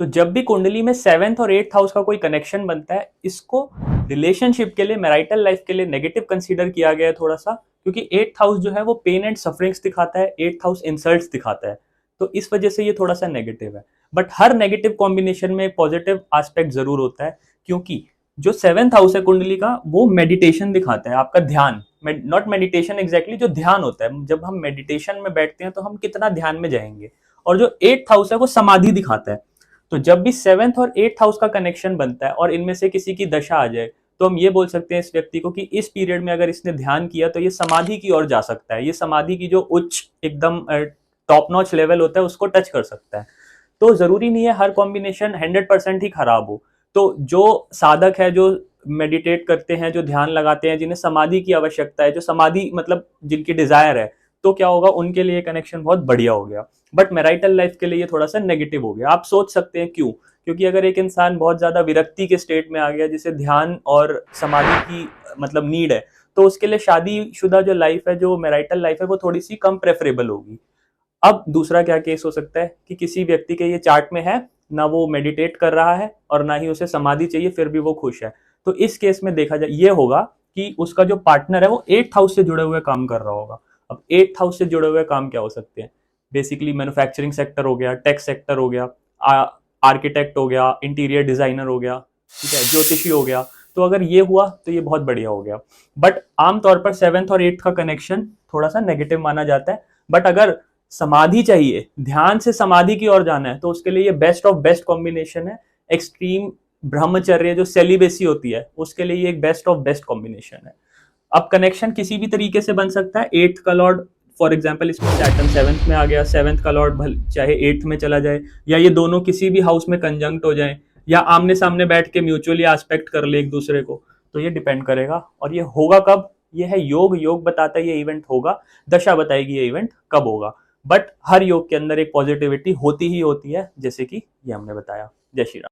तो जब भी कुंडली में 7th और 8th हाउस का कोई कनेक्शन बनता है, इसको रिलेशनशिप के लिए, मैरिटल लाइफ के लिए नेगेटिव कंसीडर किया गया है थोड़ा सा, क्योंकि 8th हाउस जो है वो पेन एंड सफरिंग्स दिखाता है, 8th हाउस इंसल्ट्स दिखाता है। तो इस वजह से ये थोड़ा सा नेगेटिव है। बट हर नेगेटिव कॉम्बिनेशन में एक पॉजिटिव एस्पेक्ट जरूर होता है, क्योंकि जो 7th हाउस है कुंडली का, वो मेडिटेशन दिखाता है, आपका ध्यान, नॉट मेडिटेशन एग्जैक्टली, जो ध्यान होता है, जब हम मेडिटेशन में बैठते हैं तो हम कितना ध्यान में जाएंगे। और जो 8th हाउस है वो समाधि दिखाता है। तो जब भी 7th और 8th हाउस का कनेक्शन बनता है और इनमें से किसी की दशा आ जाए, तो हम ये बोल सकते हैं इस व्यक्ति को कि इस पीरियड में अगर इसने ध्यान किया तो ये समाधि की ओर जा सकता है, ये समाधि की जो उच्च एकदम टॉप नॉच लेवल होता है उसको टच कर सकता है। तो जरूरी नहीं है हर कॉम्बिनेशन 100% ही खराब हो। तो जो साधक है, जो मेडिटेट करते हैं, जो ध्यान लगाते हैं, जिन्हें समाधि की आवश्यकता है, जो समाधि मतलब जिनकी डिजायर है, तो क्या होगा, उनके लिए कनेक्शन बहुत बढ़िया हो गया। बट मैरिटल लाइफ के लिए ये थोड़ा सा नेगेटिव हो गया। आप सोच सकते हैं क्यों? क्योंकि अगर एक इंसान बहुत ज्यादा विरक्ति के स्टेट में आ गया, जिसे ध्यान और समाधि की मतलब नीड है, तो उसके लिए शादीशुदा जो लाइफ है, जो मैरिटल लाइफ है, वो थोड़ी सी कम प्रेफरेबल होगी। अब दूसरा क्या केस हो सकता है कि किसी व्यक्ति के ये चार्ट में है, ना वो मेडिटेट कर रहा है और ना ही उसे समाधि चाहिए, फिर भी वो खुश है। तो इस केस में देखा जाए, ये होगा कि उसका जो पार्टनर है वो 8th हाउस से जुड़े हुए काम कर रहा होगा। अब 8th हाउस से जुड़े हुए काम क्या हो सकते हैं? बेसिकली मैन्युफैक्चरिंग सेक्टर हो गया, टेक सेक्टर हो गया, आर्किटेक्ट हो गया, इंटीरियर डिजाइनर हो गया, ठीक है, ज्योतिषी हो गया। तो अगर ये हुआ तो ये बहुत बढ़िया हो गया। बट आमतौर पर 7th और 8th का कनेक्शन थोड़ा सा नेगेटिव माना जाता है। बट अगर समाधि चाहिए, ध्यान से समाधि की ओर जाना है, तो उसके लिए ये बेस्ट ऑफ बेस्ट कॉम्बिनेशन है। एक्सट्रीम ब्रह्मचर्य जो सेलिबेसी होती है, उसके लिए ये एक बेस्ट ऑफ बेस्ट कॉम्बिनेशन है। अब कनेक्शन किसी भी तरीके से बन सकता है। 8th का लॉर्ड फॉर एग्जाम्पल इसमें सैटर्न 7th में आ गया, 7th का लॉर्ड चाहे 8th में चला जाए, या ये दोनों किसी भी हाउस में कंजंक्ट हो जाए, या आमने सामने बैठ के म्यूचुअली एस्पेक्ट कर ले एक दूसरे को। तो ये डिपेंड करेगा। और ये होगा कब? ये है योग, योग बताता है ये इवेंट होगा, दशा बताएगी ये इवेंट कब होगा। बट हर योग के अंदर एक पॉजिटिविटी होती ही होती है, जैसे कि ये हमने बताया। जय श्री राम।